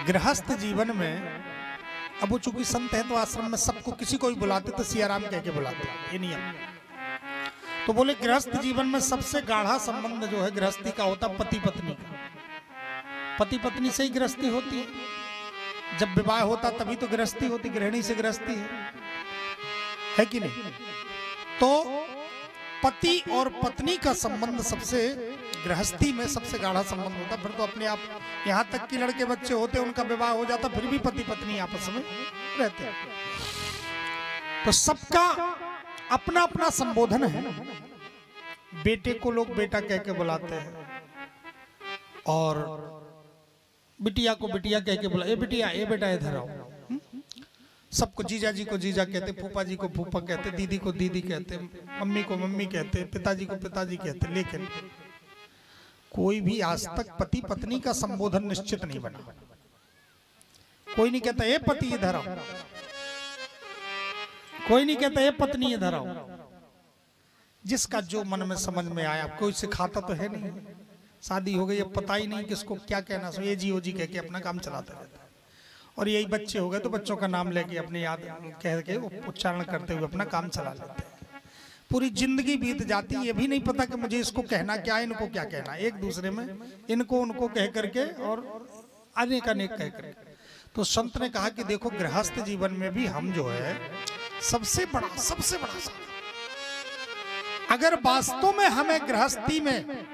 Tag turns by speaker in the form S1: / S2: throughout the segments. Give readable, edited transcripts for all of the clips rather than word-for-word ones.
S1: गृहस्थ जीवन में अब वो चूंकि संत है तो आश्रम में सबको किसी को भी बुलाते तो सियाराम कह के बुलाते, ये नियम। तो बोले गृहस्थ जीवन में सबसे गाढ़ा संबंध जो है गृहस्थी का होता पति पत्नी का। पति पत्नी से ही गृहस्थी होती है, जब विवाह होता तभी तो गृहस्थी होती, गृहिणी से गृहस्थी है कि नहीं। तो पति और पत्नी का संबंध सबसे गृहस्थी में सबसे गाढ़ा संबंध होता। फिर तो अपने आप यहाँ तक कि लड़के बच्चे होते उनका विवाह हो जाता फिर भी पति पत्नी आपस में रहते हैं। तो सबका अपना अपना संबोधन है। बेटे को लोग बेटा कह के बुलाते हैं और बिटिया को बिटिया कह के बुला, ए बिटिया ए बेटा इधर आओ। सबको जीजा जी को जीजा कहते, फूफा जी को फूफा कहते, दीदी को दीदी कहते, मम्मी को मम्मी कहते, पिताजी को पिताजी कहते। लेकिन कोई भी आज तक पति पत्नी का संबोधन निश्चित नहीं बना। कोई नहीं कहता ए पति इधर आओ, कोई नहीं कहता ए पत्नी इधर आओ। जिसका जो मन में समझ में आया, कोई सिखाता तो है नहीं। शादी हो गई अब पता ही नहीं किसको क्या कहना, सो ये जी ओ जी कह के अपना काम चलाते रहता है। और यही बच्चे हो गए तो बच्चों का नाम लेके अपने याद कह के उच्चारण करते हुए अपना काम चला लेते हैं। पूरी जिंदगी बीत जाती है, ये भी नहीं पता कि मुझे इसको कहना क्या है, इनको क्या कहना है। एक दूसरे में इनको उनको कह करके और अनेक अनेक कह करके। तो संत ने कहा कि देखो गृहस्थ जीवन में भी हम जो है सबसे बड़ा अगर वास्तव में हमें गृहस्थी में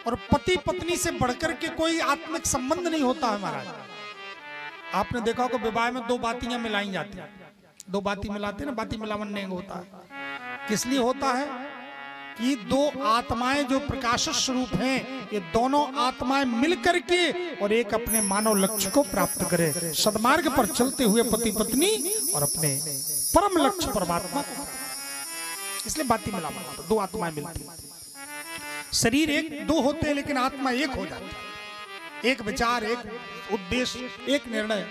S1: और पति पत्नी से बढ़कर के कोई आत्मिक संबंध नहीं होता हमारा। आपने देखा होगा विवाह में दो बातियां मिलाई जाती हैं, दो बाती मिलाते हैं ना, बाती मिलावन नहीं होता है। किस लिए होता है कि दो आत्माएं जो प्रकाश स्वरूप हैं, ये दोनों आत्माएं मिलकर के और एक अपने मानव लक्ष्य को प्राप्त करें, सदमार्ग पर चलते हुए पति पत्नी और अपने परम लक्ष्य परमात्मा को। इसलिए बाती मिलावन होता है, दो आत्माएं मिलती हैं। शरीर एक दो होते हैं लेकिन आत्मा एक हो जाती है, एक विचार, एक उद्देश्य, एक निर्णय।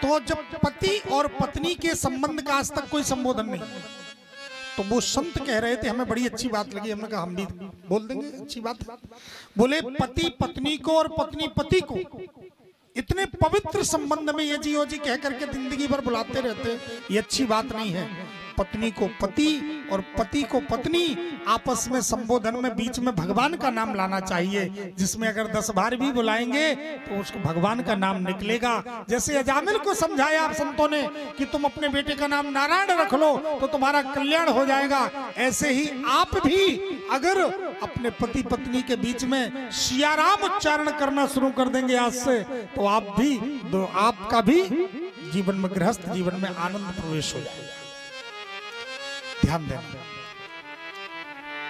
S1: तो जब पति और पत्नी के संबंध का आज तक कोई संबोधन नहीं, तो वो संत कह रहे थे, हमें बड़ी अच्छी बात लगी, हमने कहा हम भी बोल देंगे, अच्छी बात। बोले पति पत्नी को और पत्नी पति को इतने पवित्र संबंध में ये जी ओ जी कह करके जिंदगी भर बुलाते रहते, ये अच्छी बात नहीं है। पत्नी को पति और पति को पत्नी आपस में संबोधन में बीच में भगवान का नाम लाना चाहिए, जिसमें अगर 10 बार भी बुलाएंगे तो उसको भगवान का नाम निकलेगा। जैसे अजामिल को समझाया आप संतों ने कि तुम अपने बेटे का नाम नारायण रख लो तो तुम्हारा कल्याण हो जाएगा, ऐसे ही आप भी अगर अपने पति पत्नी के बीच में सियाराम उच्चारण करना शुरू कर देंगे आज से, तो आप भी आपका भी जीवन में गृहस्थ जीवन में आनंद प्रवेश हो जाएगा। ध्यान देना,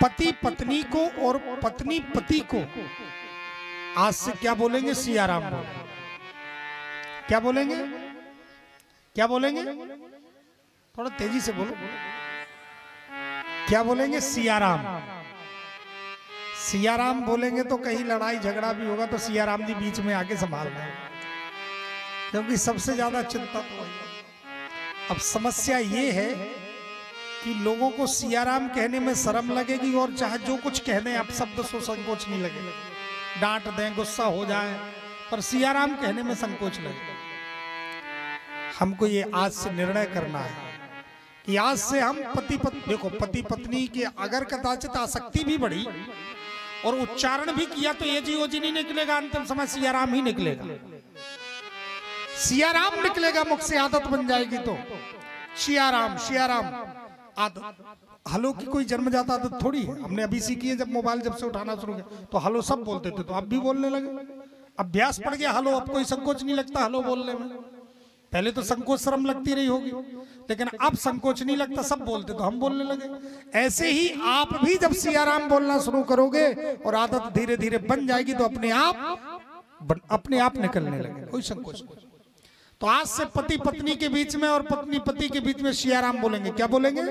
S1: पति पत्नी को और पत्नी पति को आज से क्या बोलेंगे? सियाराम बोलेंगे। क्या बोलेंगे? क्या बोलेंगे? थोड़ा तेजी से बोलो। क्या बोलेंगे? सियाराम। सियाराम बोलेंगे तो कहीं लड़ाई झगड़ा भी होगा तो सियाराम जी बीच में आके संभालना है, क्योंकि सबसे ज्यादा चिंता तो अब समस्या ये है कि लोगों को सियाराम कहने में शर्म लगेगी और चाहे जो कुछ कहने आप शब्द से संकोच नहीं लगेगा, डांट दें गुस्सा हो जाए, पर सियाराम कहने में संकोच लगेगा। हमको ये आज से निर्णय करना है कि आज से हम देखो पति पत्नी के अगर कदाचित आसक्ति भी बढ़ी और उच्चारण भी किया तो ये जी ओ जी नहीं निकलेगा, अंतिम समय सियाराम ही निकलेगा। सियाराम निकलेगा, मुख से आदत बन जाएगी तो सियाराम सियाराम आदत। हलो की कोई जन्मजात आदत थोड़ी है, हमने अभी सीखी है। जब मोबाइल जब से उठाना शुरू किया तो हलो सब बोलते थे, तो आप भी बोलने लगे, अभ्यास पड़ गया हलो, अब कोई संकोच नहीं लगता हलो बोलने में। पहले तो संकोच शर्म लगती रही होगी, लेकिन अब संकोच नहीं लगता, सब बोलते तो हम बोलने लगे। ऐसे ही आप भी जब सियाराम बोलना शुरू करोगे और आदत धीरे धीरे बन जाएगी तो अपने आप निकलने लगे, कोई संकोच नहीं। तो आज से पति पत्नी के बीच में और पत्नी पति के बीच में सियाराम बोलेंगे। क्या बोलेंगे?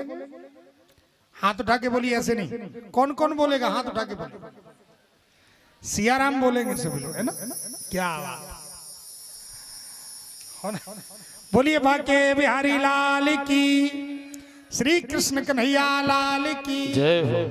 S1: हाथ उठा के बोलिए, ऐसे नहीं। कौन कौन बोलेगा? हाथ उठा के बोलिए। सियाराम बोलेंगे सभी लोग, है ना? क्या बात। बोलिए बाके बिहारी लाल की, श्री कृष्ण कन्हैया लाल की जय हो।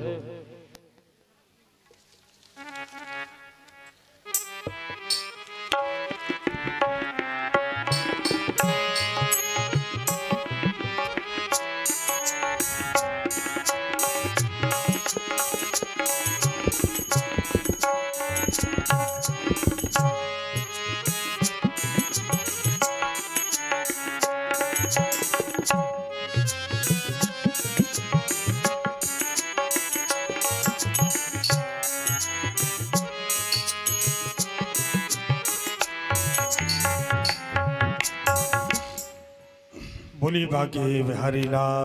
S1: बोली बाकी बिहारी लाल।